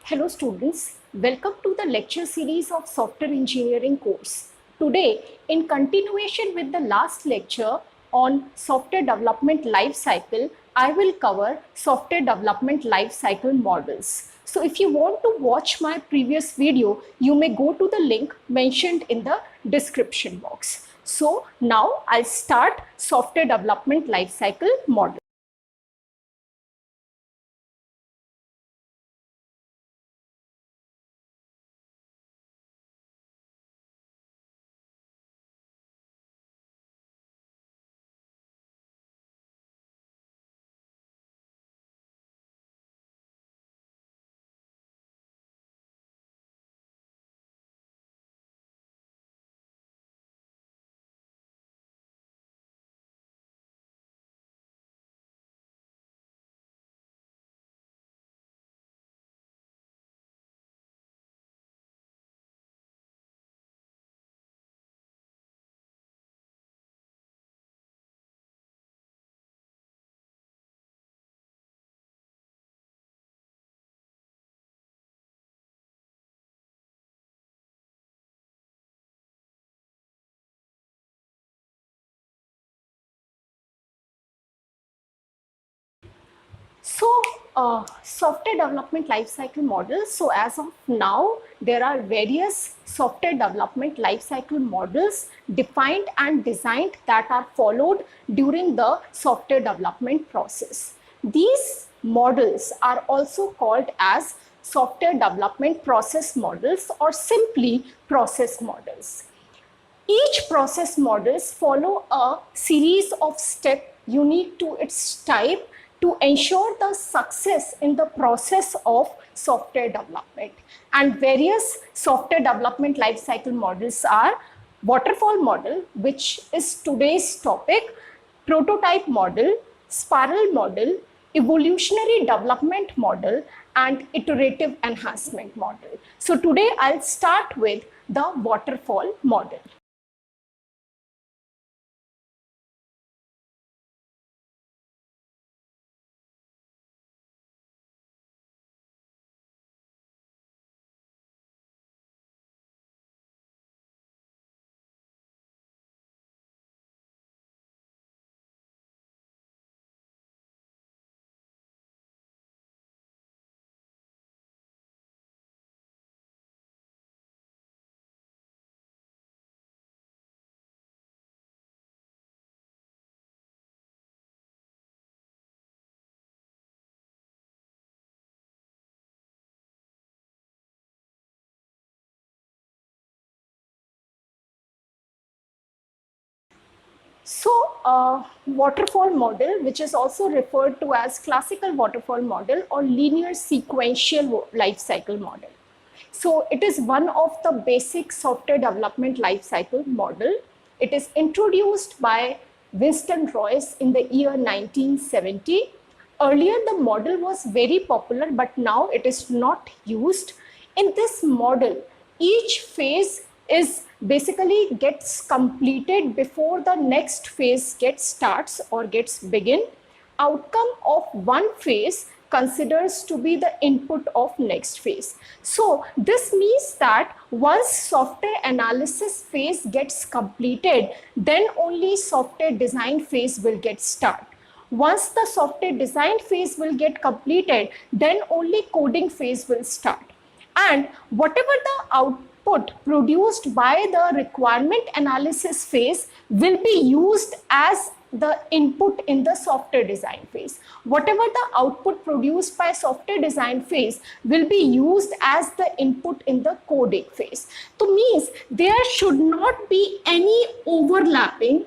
Hello students, welcome to the lecture series of software engineering course. Today, in continuation with the last lecture on software development life cycle, I will cover software development life cycle models. So if you want to watch my previous video, you may go to the link mentioned in the description box. So now I'll start software development life cycle model. So, software development lifecycle models. So, as of now, there are various software development lifecycle models defined and designed that are followed during the software development process. These models are also called as software development process models or simply process models. Each process models follow a series of steps unique to its type to ensure the success in the process of software development. And various software development lifecycle models are waterfall model, which is today's topic, prototype model, spiral model, evolutionary development model, and iterative enhancement model. So today I'll start with the waterfall model. So, waterfall model, which is also referred to as classical waterfall model or linear sequential life cycle model. So, it is one of the basic software development life cycle model. It is introduced by Winston Royce in the year 1970. Earlier, the model was very popular, but now it is not used. In this model, each phase is basically gets completed before the next phase gets starts or gets begin. Outcome of one phase considers to be the input of next phase. So this means that once software analysis phase gets completed, then only software design phase will get started. Once the software design phase will get completed, then only coding phase will start. And whatever the output produced by the requirement analysis phase will be used as the input in the software design phase. Whatever the output produced by software design phase will be used as the input in the coding phase. So means there should not be any overlapping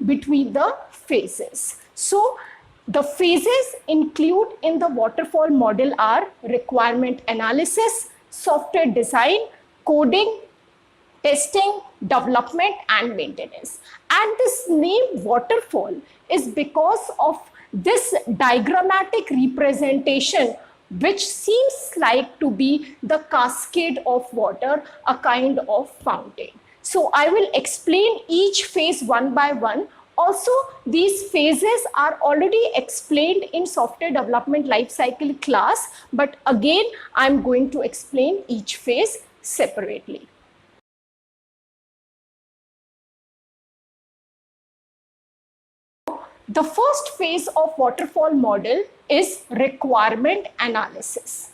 between the phases. So the phases include in the waterfall model are requirement analysis, software design, coding, testing, development, and maintenance. And this name waterfall is because of this diagrammatic representation, which seems like to be the cascade of water, a kind of fountain. So I will explain each phase one by one Also, these phases are already explained in software development lifecycle class, but again, I'm going to explain each phase separately. The first phase of waterfall model is requirement analysis.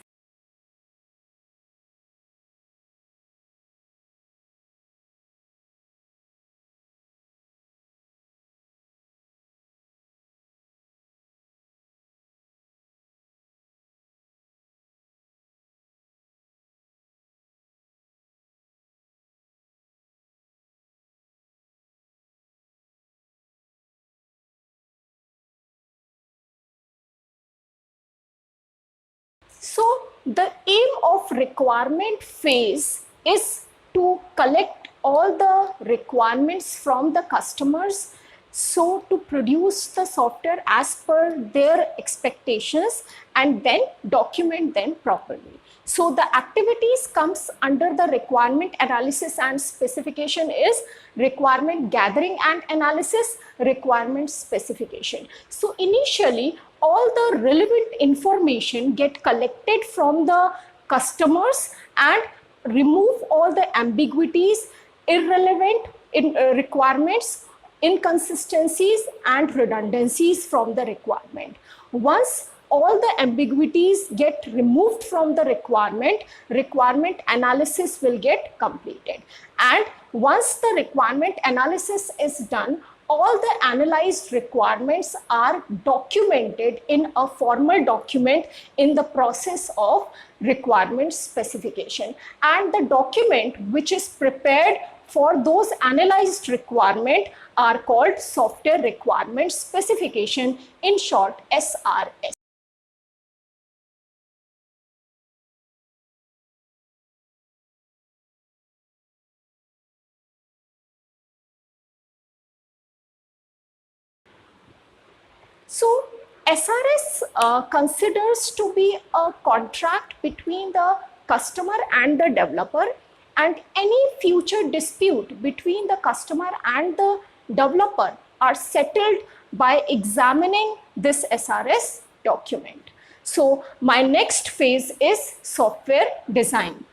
So the aim of requirement phase is to collect all the requirements from the customers, so to produce the software as per their expectations and then document them properly. So the activities comes under the requirement analysis and specification is requirement gathering and analysis, requirement specification. So initially, all the relevant information get collected from the customers and remove all the ambiguities, irrelevant requirements, inconsistencies and redundancies from the requirement. Once all the ambiguities get removed from the requirement, requirement analysis will get completed. And once the requirement analysis is done, all the analyzed requirements are documented in a formal document in the process of requirement specification. And the document which is prepared for those analyzed requirements are called software requirement specification, in short SRS. So SRS considers to be a contract between the customer and the developer, and any future dispute between the customer and the developer are settled by examining this SRS document. So my next phase is software design.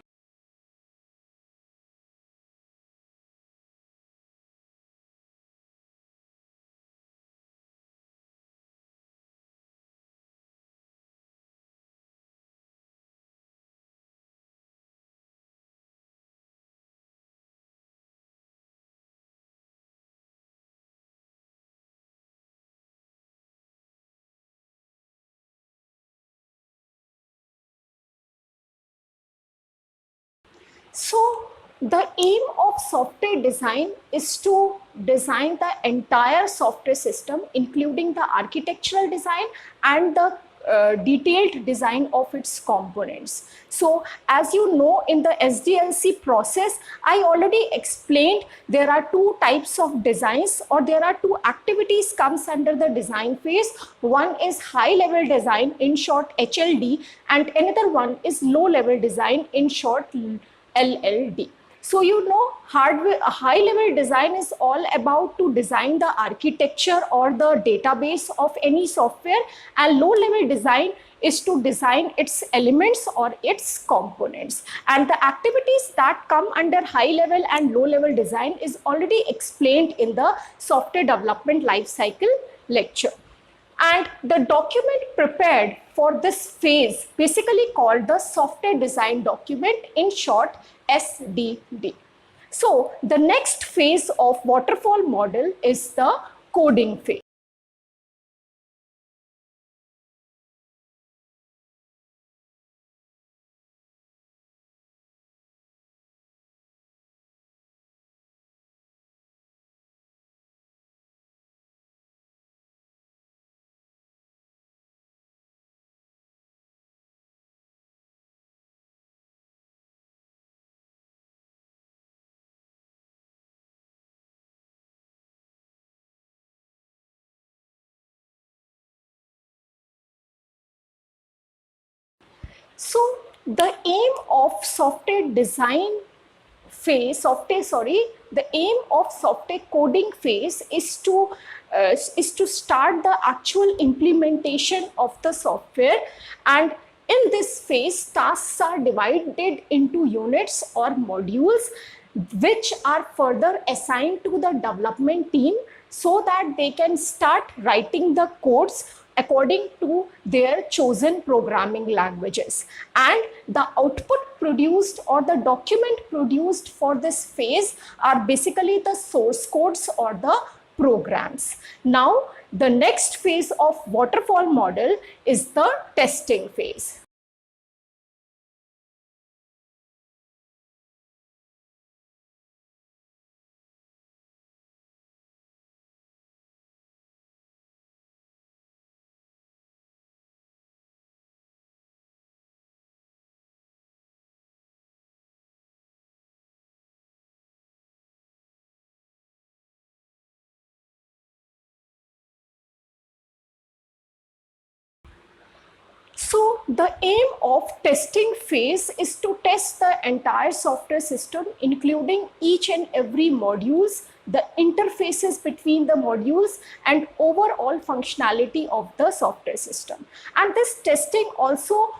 So the aim of software design is to design the entire software system, including the architectural design and the detailed design of its components. So as you know, in the SDLC process, I already explained there are two types of designs, or there are two activities comes under the design phase. One is high level design, in short HLD, and another one is low level design, in short LLD. So you know, hardware high level design is all about to design the architecture or the database of any software, and low level design is to design its elements or its components. And the activities that come under high level and low level design is already explained in the software development lifecycle lecture. And the document prepared for this phase, basically called the software design document, in short SDD. So the next phase of waterfall model is the coding phase. So the aim of software design phase, the aim of software coding phase is to is to start the actual implementation of the software. And in this phase, tasks are divided into units or modules, which are further assigned to the development team so that they can start writing the codes according to their chosen programming languages. And the output produced or the document produced for this phase are basically the source codes or the programs. Now, the next phase of waterfall model is the testing phase. So the aim of testing phase is to test the entire software system, including each and every modules, the interfaces between the modules, and overall functionality of the software system. And this testing also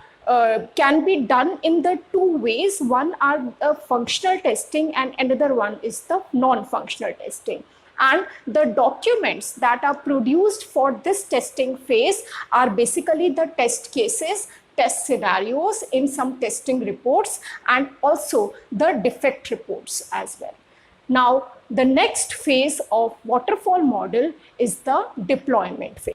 can be done in the two ways. One are the functional testing and another one is the non-functional testing. And the documents that are produced for this testing phase are basically the test cases, test scenarios in some testing reports, and also the defect reports as well. Now, the next phase of waterfall model is the deployment phase.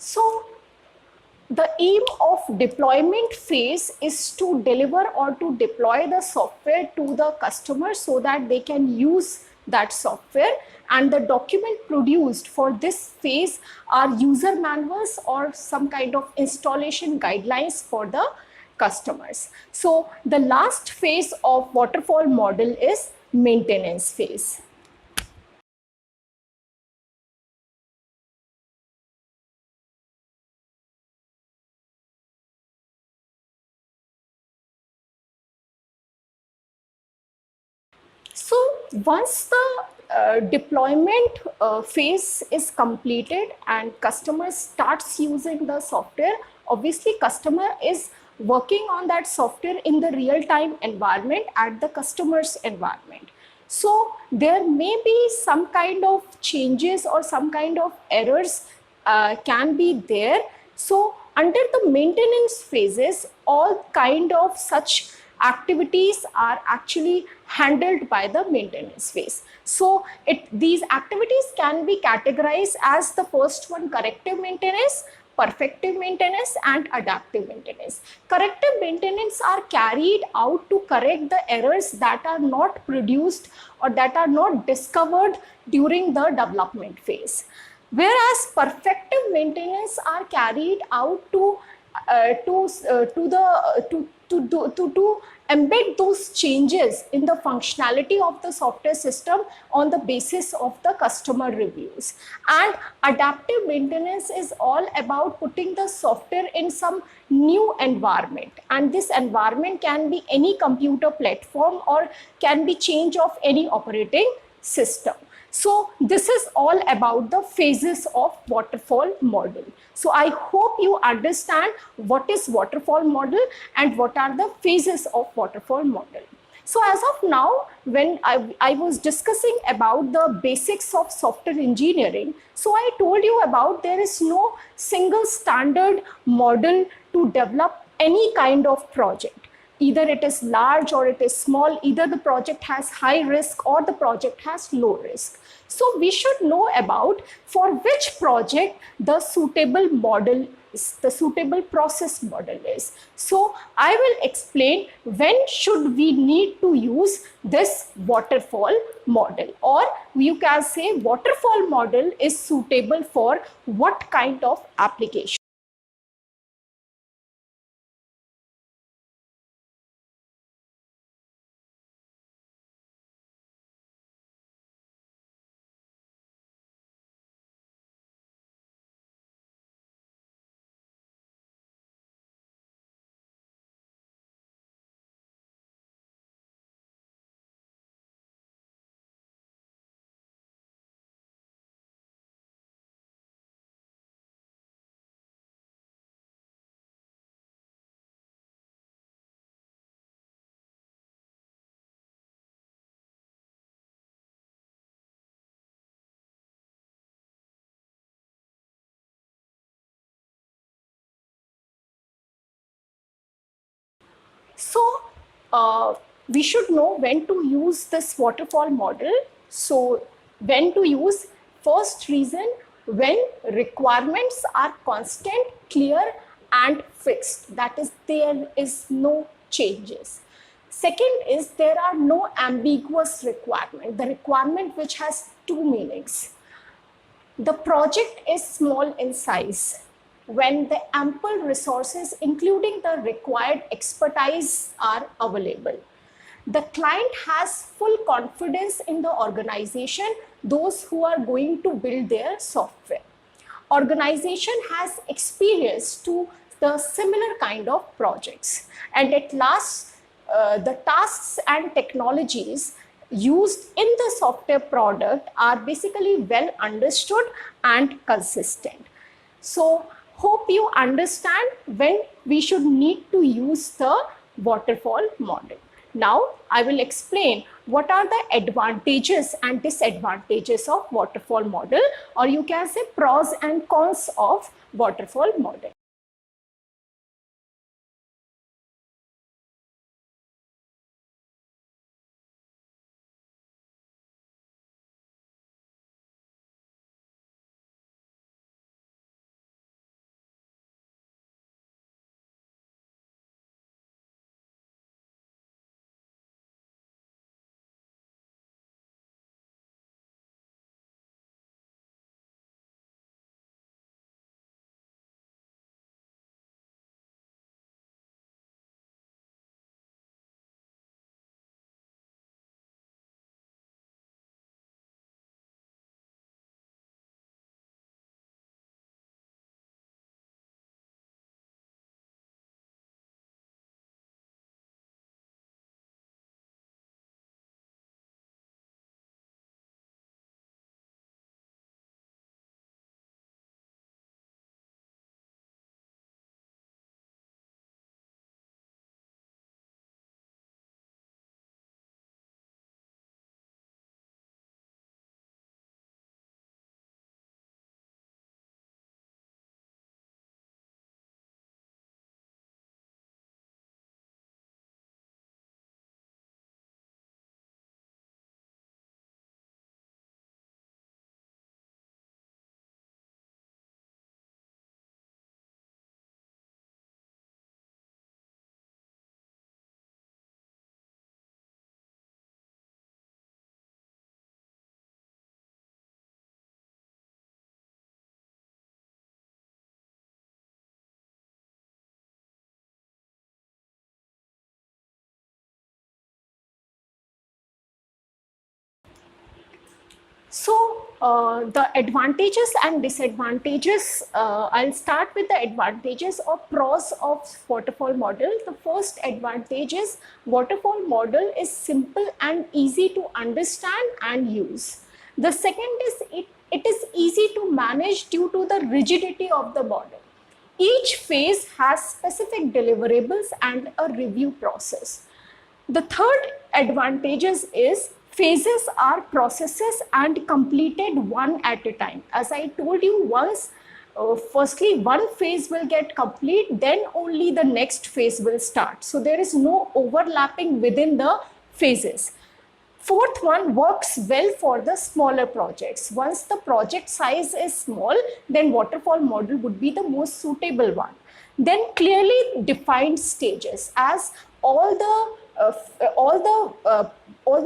So, the aim of deployment phase is to deliver or to deploy the software to the customer so that they can use that software, and the document produced for this phase are user manuals or some kind of installation guidelines for the customers. So the last phase of waterfall model is maintenance phase. So once the deployment phase is completed and customer starts using the software, obviously customer is working on that software in the real-time environment at the customer's environment. So there may be some kind of changes or some kind of errors can be there. So under the maintenance phases, all kind of such activities are actually handled by the maintenance phase. So these activities can be categorized as the first one, corrective maintenance, perfective maintenance, and adaptive maintenance. Corrective maintenance are carried out to correct the errors that are not produced or that are not discovered during the development phase. Whereas perfective maintenance are carried out to embed those changes in the functionality of the software system on the basis of the customer reviews. And adaptive maintenance is all about putting the software in some new environment, and this environment can be any computer platform or can be change of any operating system. So this is all about the phases of waterfall model. So I hope you understand what is waterfall model and what are the phases of waterfall model. So as of now, when I was discussing about the basics of software engineering, so I told you about there is no single standard model to develop any kind of project. Either it is large or it is small, either the project has high risk or the project has low risk. So we should know about for which project the suitable model is, the suitable process model is. So I will explain when should we need to use this waterfall model, or you can say waterfall model is suitable for what kind of application. So we should know when to use this waterfall model. So when to use, first reason, when requirements are constant, clear and fixed, that is there is no changes. Second is there are no ambiguous requirement, the requirement which has two meanings. The project is small in size when the ample resources, including the required expertise, are available. The client has full confidence in the organization, those who are going to build their software. Organization has experience to the similar kind of projects. And at last, the tasks and technologies used in the software product are basically well understood and consistent. So hope you understand when we should need to use the waterfall model. Now I will explain what are the advantages and disadvantages of waterfall model, or you can say pros and cons of waterfall model. So the advantages and disadvantages, I'll start with the advantages or pros of waterfall model. The first advantage is waterfall model is simple and easy to understand and use. The second is it is easy to manage due to the rigidity of the model. Each phase has specific deliverables and a review process. The third advantages is phases are processes and completed one at a time. As I told you once, firstly one phase will get complete, then only the next phase will start. So there is no overlapping within the phases. Fourth one works well for the smaller projects. Once the project size is small, then waterfall model would be the most suitable one. Then clearly defined stages, as all the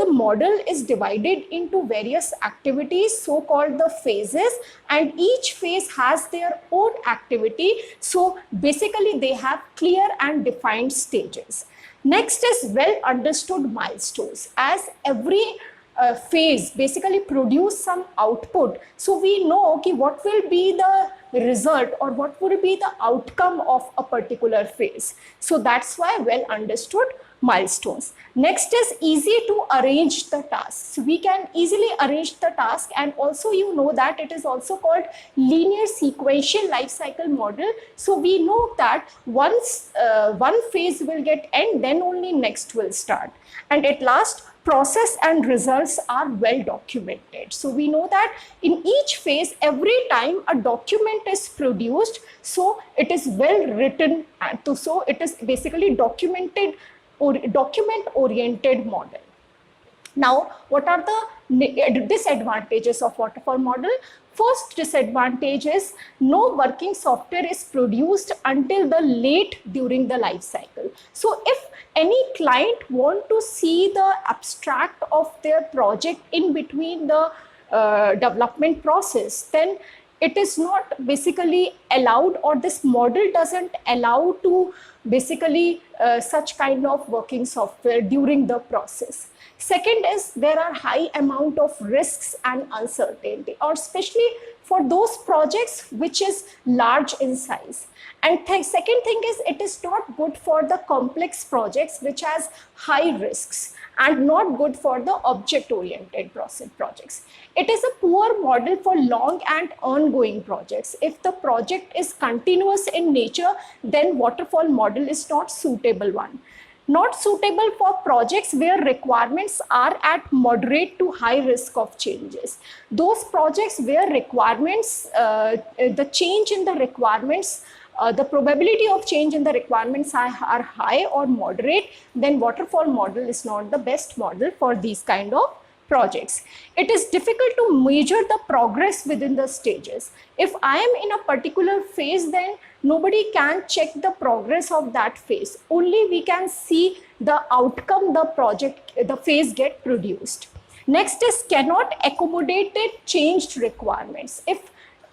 model is divided into various activities, so called the phases, and each phase has their own activity. So basically they have clear and defined stages. Next is well understood milestones, as every phase basically produce some output. So we know, okay, what will be the result or what would be the outcome of a particular phase. So that's why well understood milestones. Next is easy to arrange the tasks. We can easily arrange the task, and also you know that it is also called linear sequential life cycle model. So we know that once one phase will get end, then only next will start. And at last, process and results are well documented. So we know that in each phase, every time a document is produced, so it is well written, and so it is basically documented document-oriented model. Now, what are the disadvantages of waterfall model? First disadvantage is no working software is produced until the late during the life cycle. So if any client want to see the abstract of their project in between the development process, then it is not basically allowed, or this model doesn't allow to basically such kind of working software during the process. Second is there are high amount of risks and uncertainty, or especially for those projects which is large in size. And second thing is it is not good for the complex projects which has high risks, and not good for the object-oriented projects. It is a poor model for long and ongoing projects. If the project is continuous in nature, then waterfall model is not suitable one. Not suitable for projects where requirements are at moderate to high risk of changes. Those projects where requirements, the change in the requirements, the probability of change in the requirements are high or moderate, then waterfall model is not the best model for these kind of projects. It is difficult to measure the progress within the stages. If I am in a particular phase, then nobody can check the progress of that phase. Only we can see the outcome the project, the phase get produced. Next is cannot accommodate changed requirements. If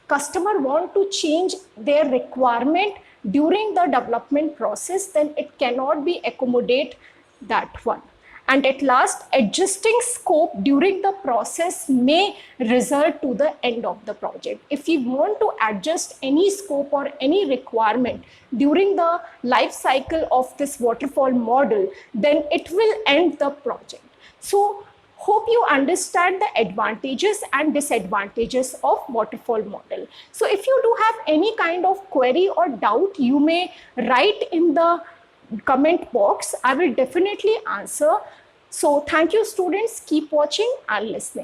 customer want to change their requirement during the development process, then it cannot be accommodate that one. And at last, adjusting scope during the process may result to the end of the project. If you want to adjust any scope or any requirement during the life cycle of this waterfall model, then it will end the project. So, hope you understand the advantages and disadvantages of waterfall model. So if you do have any kind of query or doubt, you may write in the comment box. I will definitely answer. So thank you students, keep watching and listening.